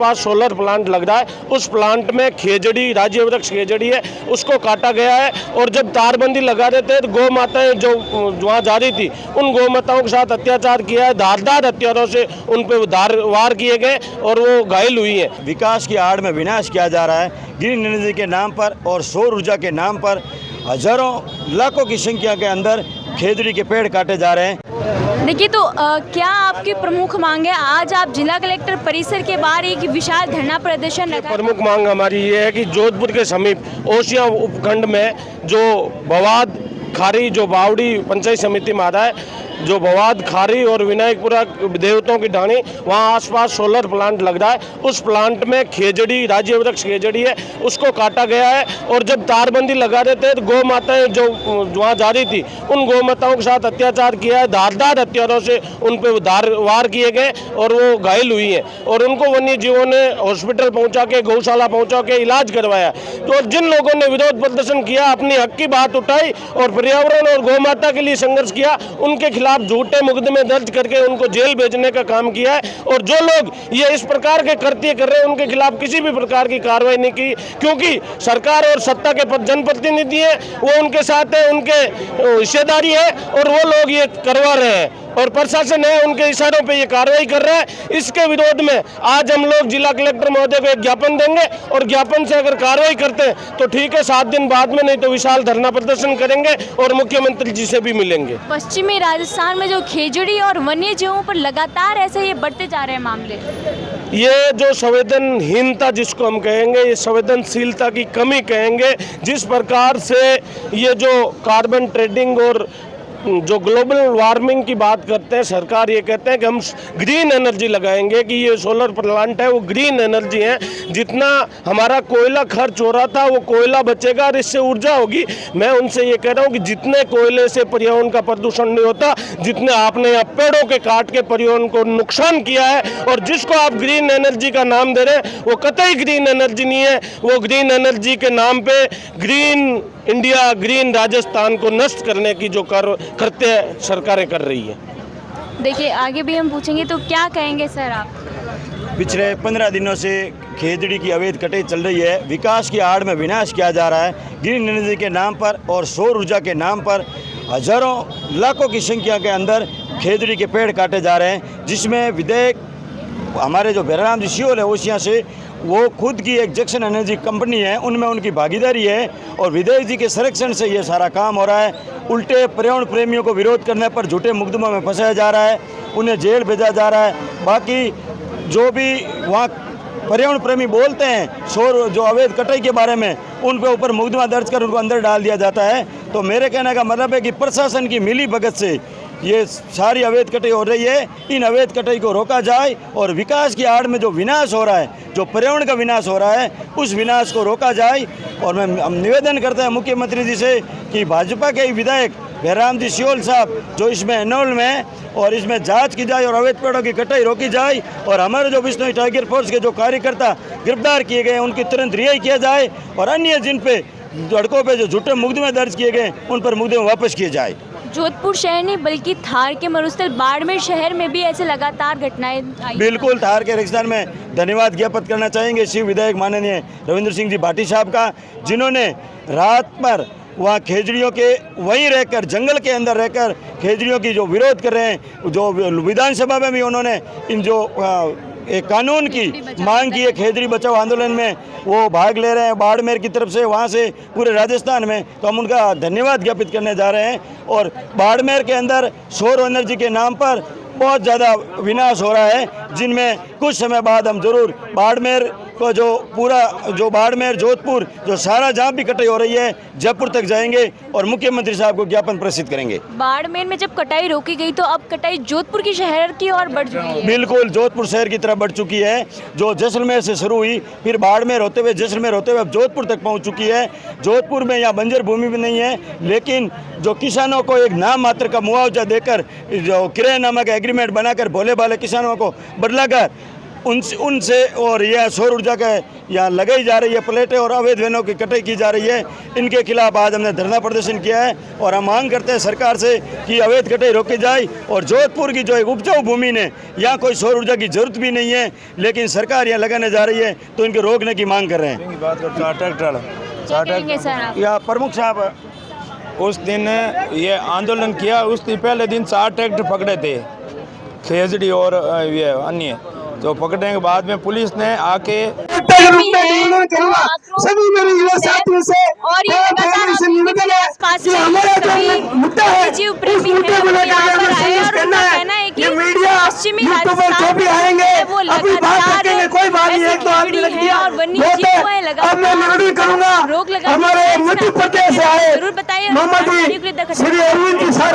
पास solar plant लग रहा है, उस प्लांट में खेजड़ी, राज्य वृक्ष खेजड़ी है, उसको काटा गया है। और जब तारबंदी लगा रहे थे तो गौ माताएं जो वहाँ जा रही थी, उन गौ माताओं के साथ अत्याचार किया है, धारदार हथियारों से उन पर वार किए गए और वो घायल हुई है। विकास की आड़ में विनाश किया जा रहा है। ग्रीन एनर्जी के नाम पर और सौर ऊर्जा के नाम पर हजारों लाखों की संख्या के अंदर खेजड़ी के पेड़ काटे जा रहे हैं। देखिए तो क्या आपकी प्रमुख मांग है? आज आप जिला कलेक्टर परिसर के बाहर एक विशाल धरना प्रदर्शन रखा। प्रमुख मांग हमारी ये है कि जोधपुर के समीप ओसिया उपखंड में जो भवाद खारी, जो बावड़ी पंचायत समिति में आ रहा है, जो भवाद खारी और विनायकपुरा देवताओं की ढाणी, वहाँ आसपास सोलर प्लांट लग रहा है, उस प्लांट में खेजड़ी, राज्य वृक्ष खेजड़ी है, उसको काटा गया है। और जब तारबंदी लगा रहे थे तो गौ माताएं जो वहाँ जा रही थी, उन गौ माताओं के साथ अत्याचार किया है, धारदार हथियारों से उन पर वार किए गए और वो घायल हुई है। और उनको वन्य जीवों ने हॉस्पिटल पहुँचा के, गौशाला पहुँचा के इलाज करवाया। तो जिन लोगों ने विरोध प्रदर्शन किया, अपनी हक की बात उठाई और पर्यावरण और गौ माता के लिए संघर्ष किया, उनके खिलाफ झूठे मुकदमे दर्ज करके उनको जेल भेजने का काम किया है। और जो लोग ये इस प्रकार के कृत्य कर रहे हैं, उनके खिलाफ किसी भी प्रकार की कार्रवाई नहीं की, क्योंकि सरकार और सत्ता के जनप्रतिनिधि है, वो उनके साथ है, उनके हिस्सेदारी है और वो लोग ये करवा रहे हैं और प्रशासन है उनके इशारों पे ये कार्रवाई कर रहा है। इसके विरोध में आज हम लोग जिला कलेक्टर महोदय को एक ज्ञापन देंगे और ज्ञापन से अगर कार्रवाई करते हैं तो ठीक है, 7 दिन बाद में, नहीं तो विशाल धरना प्रदर्शन करेंगे और मुख्यमंत्री जी से भी मिलेंगे। पश्चिमी राजस्थान में जो खेजड़ी और वन्य जीवों पर लगातार ऐसे ये बढ़ते जा रहे हैं मामले, ये जो संवेदनहीनता जिसको हम कहेंगे, ये संवेदनशीलता की कमी कहेंगे, जिस प्रकार से ये जो कार्बन ट्रेडिंग और जो ग्लोबल वार्मिंग की बात करते हैं, सरकार ये कहते हैं कि हम ग्रीन एनर्जी लगाएंगे, कि ये सोलर प्लांट है वो ग्रीन एनर्जी है। जितना हमारा कोयला खर्च हो रहा था वो कोयला बचेगा और इससे ऊर्जा होगी। मैं उनसे ये कह रहा हूँ कि जितने कोयले से पर्यावरण का प्रदूषण नहीं होता, जितने आपने यहाँ पेड़ों के काट के पर्यावरण को नुकसान किया है और जिसको आप ग्रीन एनर्जी का नाम दे रहे हैं, वो कतई ग्रीन एनर्जी नहीं है। वो ग्रीन एनर्जी के नाम पे ग्रीन इंडिया, ग्रीन राजस्थान को नष्ट करने की जो कृत्य सरकारें कर रही है। देखिए आगे भी हम पूछेंगे, तो क्या कहेंगे सर आप? पिछले 15 दिनों से खेजड़ी की अवैध कटाई चल रही है। विकास की आड़ में विनाश किया जा रहा है। ग्रीन एनर्जी के नाम पर और सौर ऊर्जा के नाम पर हजारों लाखों की संख्या के अंदर खेजड़ी के पेड़ काटे जा रहे हैं, जिसमें विधेयक हमारे जो भैराराम जी सियोल है ओसिया से, वो खुद की एक जैक्सन एनर्जी कंपनी है, उनमें उनकी भागीदारी है और विधेयक जी के संरक्षण से ये सारा काम हो रहा है। उल्टे पर्यावरण प्रेमियों को विरोध करने पर झूठे मुकदमों में फंसाया जा रहा है, उन्हें जेल भेजा जा रहा है। बाकी जो भी वहाँ पर्यावरण प्रेमी बोलते हैं सौर जो अवैध कटाई के बारे में, उन पे ऊपर मुकदमा दर्ज कर उनको अंदर डाल दिया जाता है। तो मेरे कहने का मतलब है कि प्रशासन की मिली भगत से ये सारी अवैध कटाई हो रही है। इन अवैध कटाई को रोका जाए और विकास की आड़ में जो विनाश हो रहा है, जो पर्यावरण का विनाश हो रहा है, उस विनाश को रोका जाए। और हम निवेदन करते हैं मुख्यमंत्री जी से कि भाजपा के विधायक भैराराम जी सियोल साहब जो इसमें इन्वॉल्व में और इसमें जांच की जाए और अवैध पेड़ों की कटाई रोकी जाए और हमारे जो विश्नोई टाइगर फोर्स के जो कार्यकर्ता गिरफ्तार किए गए उनकी तुरंत रिहाई किया जाए और अन्य जिन पे लड़कों पे जो झूठे मुकदमे दर्ज किए गए उन पर मुकदमे वापस किए जाए। जोधपुर शहर नहीं बल्कि थार के मरुस्थल बाड़मेर शहर में भी ऐसे लगातार घटनाएं आई। बिल्कुल, थार के रेगिस्तान में धन्यवाद ज्ञापित करना चाहेंगे शिव विधायक माननीय रविंद्र सिंह जी भाटी साहब का, जिन्होंने रात पर वहाँ खेजड़ियों के वहीं रहकर, जंगल के अंदर रहकर खेजड़ियों की जो विरोध कर रहे हैं, जो विधानसभा में भी उन्होंने इन जो एक कानून की मांग की है, खेजड़ी बचाओ आंदोलन में वो भाग ले रहे हैं बाड़मेर की तरफ से, वहाँ से पूरे राजस्थान में। तो हम उनका धन्यवाद ज्ञापित करने जा रहे हैं। और बाड़मेर के अंदर सौर एनर्जी के नाम पर बहुत ज़्यादा विनाश हो रहा है, जिनमें कुछ समय बाद हम जरूर बाड़मेर को जो पूरा जो बाड़मेर जोधपुर जो सारा जहाँ भी कटाई हो रही है जयपुर तक जाएंगे और मुख्यमंत्री साहब को ज्ञापन प्रेषित करेंगे। बाड़मेर में जब कटाई रोकी गई तो अब कटाई जोधपुर की शहर की ओर बढ़ चुकी है। बिल्कुल, जोधपुर शहर की तरफ बढ़ चुकी है। जो जैसलमेर से शुरू हुई, फिर बाड़मेर होते हुए जैसलमेर होते हुए अब जोधपुर तक पहुँच चुकी है। जोधपुर में यहाँ बंजर भूमि भी नहीं है, लेकिन जो किसानों को एक नाम मात्र का मुआवजा देकर, जो किराएनामा का एग्रीमेंट बनाकर भोले भाले किसानों को बदलाकर उनसे और यह सौर ऊर्जा का यहाँ लगाई जा रही है प्लेटें और अवैध वनों की कटाई की जा रही है, इनके खिलाफ आज हमने धरना प्रदर्शन किया है और हम मांग करते हैं सरकार से कि अवैध कटाई रोकी जाए। और जोधपुर की जो एक उपजाऊ भूमि ने यहाँ कोई सौर ऊर्जा की जरूरत भी नहीं है, लेकिन सरकार यहाँ लगाने जा रही है तो इनके रोकने की मांग कर रहे हैं। बात करते हैं ट्रैक्टर क्या कहेंगे सर आप? या प्रमुख साहब उस दिन ये आंदोलन किया, उस दिन पहले दिन 4 ट्रैक्टर पकड़े थे, खेजड़ी और ये अन्य, जो पकड़ने के बाद में पुलिस ने आके सभी मेरे युवा साथियों से और ये लगातार से निवेदन है कि हमारा जो मुद्दा है जीव प्रेमी है वो यहाँ पर आए और उनका कहना है कि पश्चिमी राजस्थान भी आएंगे वो अभी बात रखेंगे, कोई बात नहीं है तो आपने लग दिया और वन्य जीव है अब मैं निवेदन करूंगा रोक लगा हमारे मध्य प्रदेश से आए जरूर बताइए मोहम्मद श्री अरविंद जी सर